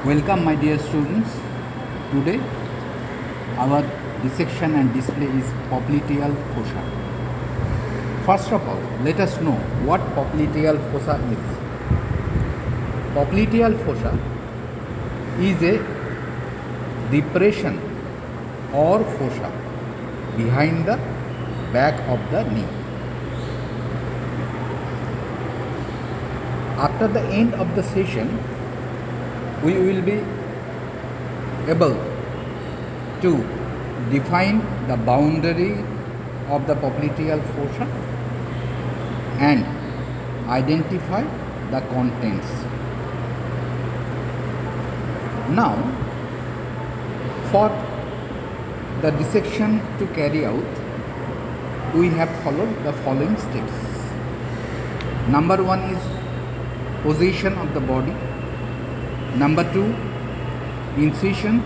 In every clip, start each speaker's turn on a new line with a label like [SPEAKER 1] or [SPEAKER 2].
[SPEAKER 1] Welcome, my dear students. Today, our dissection and display is popliteal fossa. First of all, let us know what popliteal fossa is. Popliteal fossa is a depression or fossa behind the back of the knee. After the end of the session, we will be able to define the boundary of the popliteal fossa and identify the contents. Now, for the dissection to carry out, we have followed the following steps. Number one is position of the body. Number two, incisions.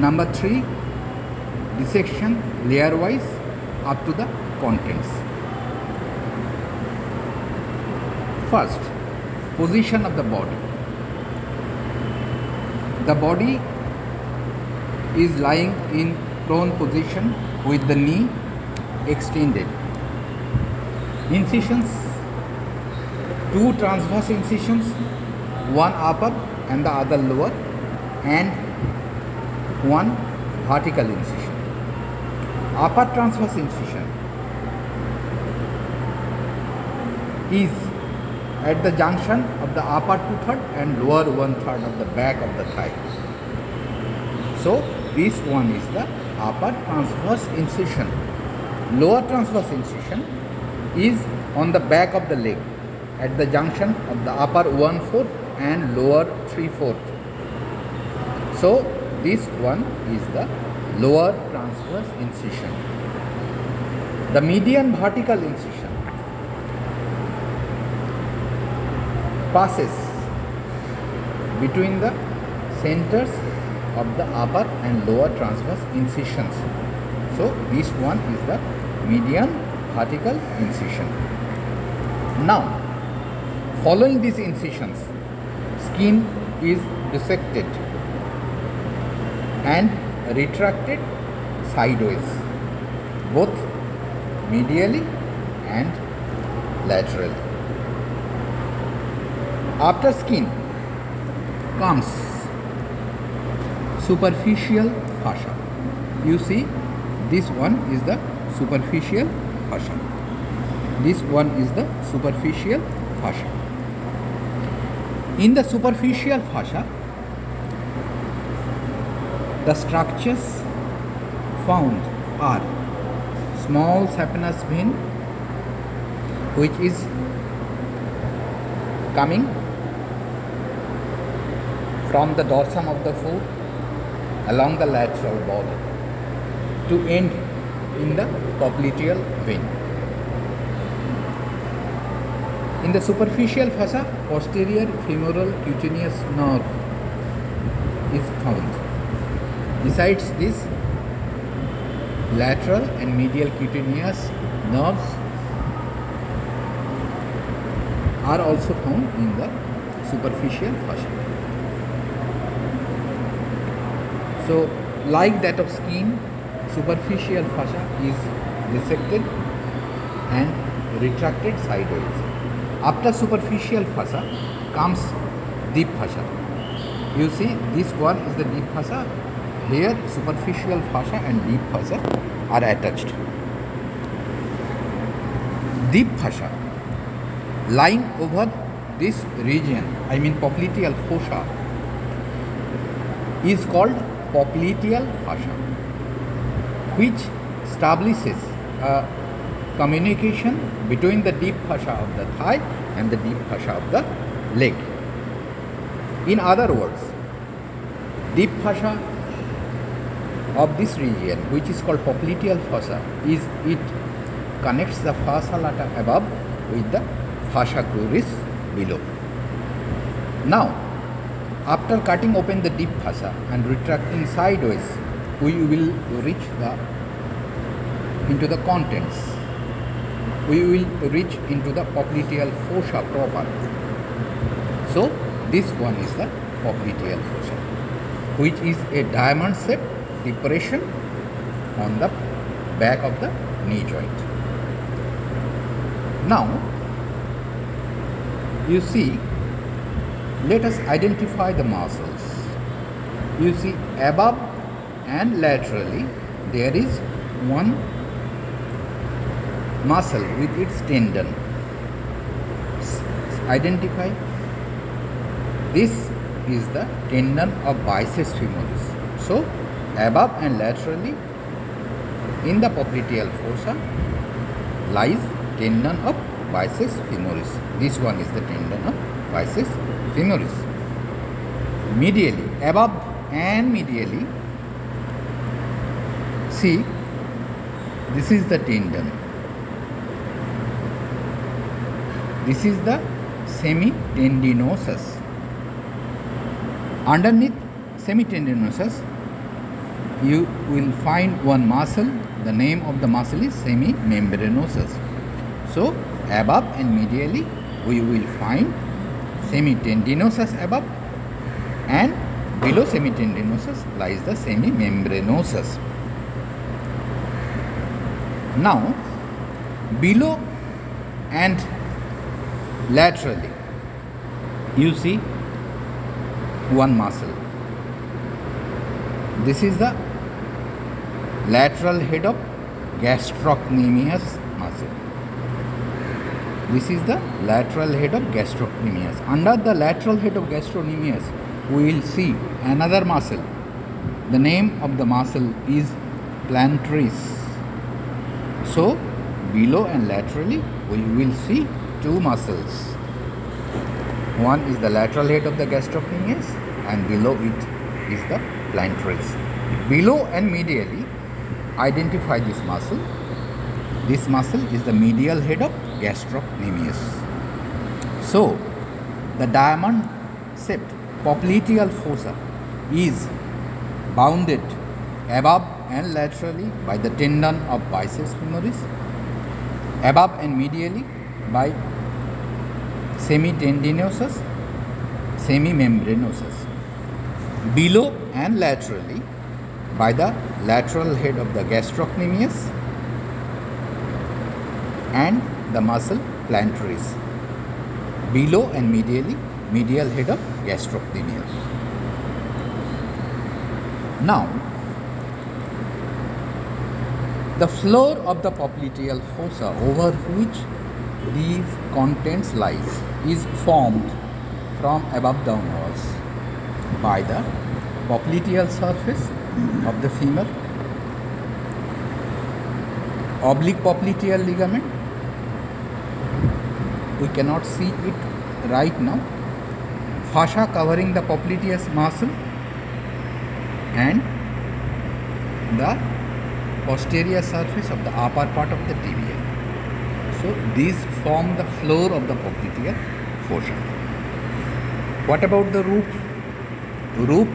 [SPEAKER 1] Number three, dissection layer wise up to the contents. First, position of the body. The body is lying in prone position with the knee extended. Incisions, two transverse incisions, one upper and the other lower, and one vertical incision. Upper transverse incision is at the junction of the upper 2/3 and lower 1/3 of the back of the thigh. So this one is the upper transverse incision. Lower transverse incision is on the back of the leg at the junction of the upper 1/4 and lower 3/4. So this one is the lower transverse incision. The median vertical incision passes between the centers of the upper and lower transverse incisions. So this one is the median vertical incision. Now, following these incisions, skin is dissected and retracted sideways, both medially and laterally. After skin comes superficial fascia. You see, this one is the superficial fascia. This one is the superficial fascia. In the superficial fascia, the structures found are small saphenous vein, which is coming from the dorsum of the foot along the lateral border to end in the popliteal vein. In the superficial fascia, posterior femoral cutaneous nerve is found. Besides this, lateral and medial cutaneous nerves are also found in the superficial fascia. So, like that of skin, superficial fascia is dissected and retracted sideways. After superficial fascia comes deep fascia. You see, this one is the deep fascia. Here, superficial fascia and deep fascia are attached. Deep fascia lying over this region, I mean popliteal fossa, is called popliteal fascia, which establishes a communication between the deep fascia of the thigh and the deep fascia of the leg. In other words, deep fascia of this region, which is called popliteal fossa, it connects the fascia lata above with the fascia cruris below. Now, after cutting open the deep fascia and retracting sideways, we will reach into the contents. We will reach into the popliteal fossa proper. So this one is the popliteal fossa, which is a diamond-shaped depression on the back of the knee joint. Now, you see, let us identify the muscles. You see, above and laterally there is one muscle with its tendon. Identify. This is the tendon of biceps femoris. So, above and laterally in the popliteal fossa lies tendon of biceps femoris. This one is the tendon of biceps femoris. Medially, above and medially, see, this is the tendon. This is the semitendinosus. Underneath semitendinosus, you will find one muscle. The name of the muscle is semimembranosus. So, above and medially, we will find semitendinosus above, and below semitendinosus lies the semimembranosus. Now, below and laterally, you see one muscle. This is the lateral head of gastrocnemius muscle. This is the lateral head of gastrocnemius. Under the lateral head of gastrocnemius, we will see another muscle. The name of the muscle is plantaris. So, below and laterally, we will see two muscles. One is the lateral head of the gastrocnemius, and below it is the plantaris. Below and medially, identify this muscle. This muscle is the medial head of gastrocnemius. So, the diamond-shaped popliteal fossa is bounded above and laterally by the tendon of biceps femoris, above and medially by semitendinosus, semimembranosus, below and laterally by the lateral head of the gastrocnemius and the muscle plantaris, below and medially medial head of gastrocnemius. Now, the floor of the popliteal fossa over which these contents lies is formed from above downwards by the popliteal surface of the femur, oblique popliteal ligament. We cannot see it right now. Fascia covering the popliteus muscle and the posterior surface of the upper part of the tibia. So these form the floor of the popliteal fossa. What about the roof? Roof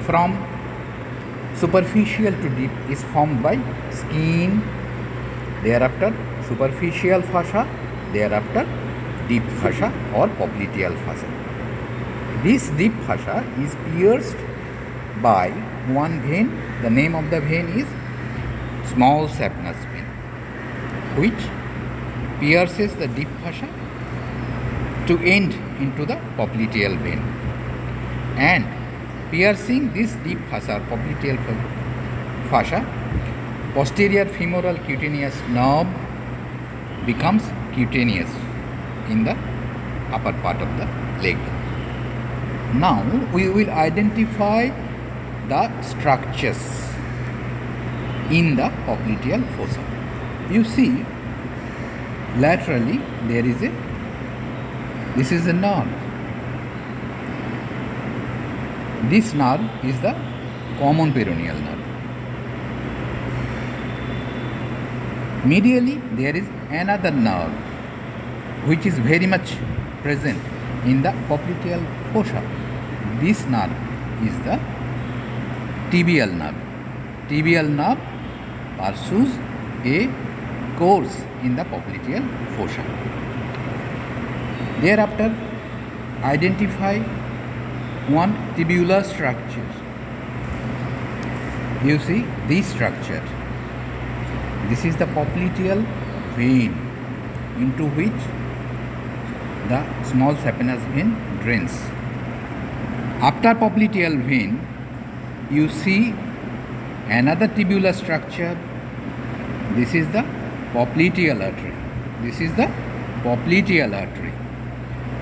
[SPEAKER 1] from superficial to deep is formed by skin, thereafter superficial fascia, thereafter deep fascia or popliteal fascia. This deep fascia is pierced by one vein. The name of the vein is small saphenous vein, which pierces the deep fascia to end into the popliteal vein, and piercing this deep fascia, popliteal fascia, posterior femoral cutaneous nerve becomes cutaneous in the upper part of the leg. Now we will identify the structures in the popliteal fossa. You see, laterally this is a nerve. This nerve is the common peroneal nerve. Medially there is another nerve which is very much present in the popliteal fossa. This nerve is the tibial nerve. Tibial nerve pursues a course in the popliteal fossa. Thereafter, identify one tubular structure. You see this structure. This is the popliteal vein into which the small saphenous vein drains. After popliteal vein, you see another tubular structure. This is the popliteal artery. This is the popliteal artery.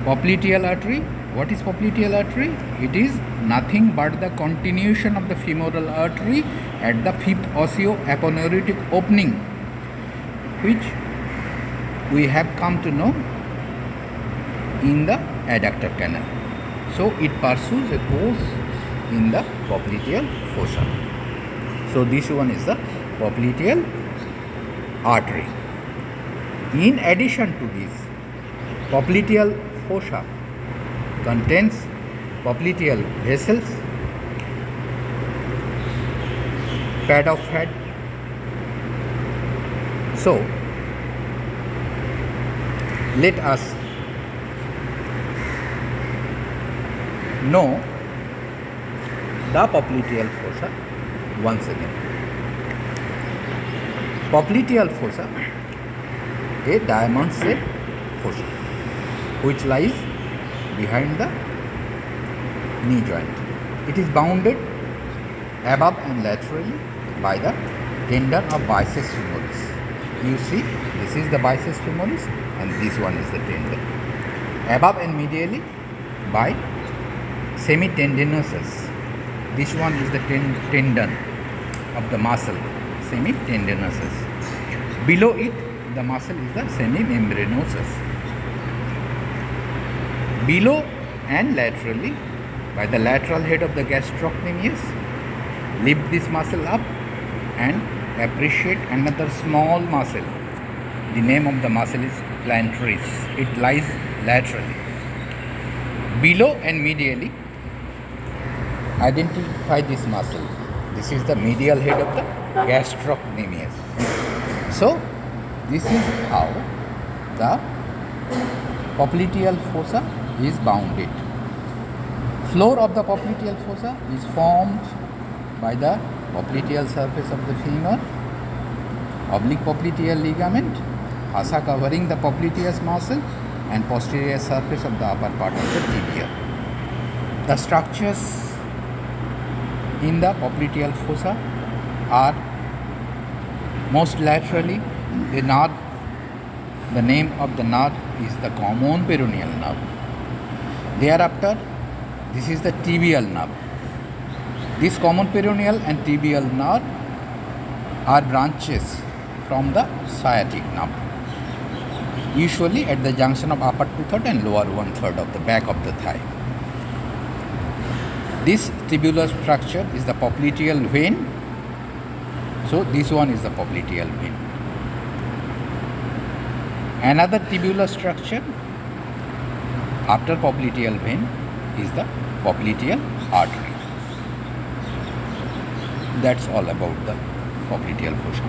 [SPEAKER 1] Popliteal artery. What is popliteal artery? It is nothing but the continuation of the femoral artery at the fifth osseo-aponeurotic opening, which we have come to know in the adductor canal. So it pursues a course in the popliteal fossa. So this one is the popliteal artery. In addition to this, popliteal fossa contains popliteal vessels, pad of fat. So let us know the popliteal fossa once again. Popliteal fossa, a diamond-shaped fossa which lies behind the knee joint. It is bounded above and laterally by the tendon of biceps femoris. You see, this is the biceps femoris and this one is the tendon. Above and medially by semitendinosus. This one is the tendon of the muscle, semitendinosus. Below it, the muscle is the semimembranosus. Below and laterally by the lateral head of the gastrocnemius, lift this muscle up and appreciate another small muscle. The name of the muscle is plantaris. It lies laterally. Below and medially, identify this muscle. This is the medial head of the gastrocnemius. So, this is how the popliteal fossa is bounded. Floor of the popliteal fossa is formed by the popliteal surface of the femur, oblique popliteal ligament, fossa covering the popliteus muscle, and posterior surface of the upper part of the tibia. The structures in the popliteal fossa are most laterally the nerve. The name of the nerve is the common peroneal nerve. Thereafter, this is the tibial nerve. This common peroneal and tibial nerve are branches from the sciatic nerve, usually at the junction of upper 2/3 and lower 1/3 of the back of the thigh. This tubular structure is the popliteal vein. So this one is the popliteal vein. Another tubular structure after popliteal vein is the popliteal artery. That's all about the popliteal fossa.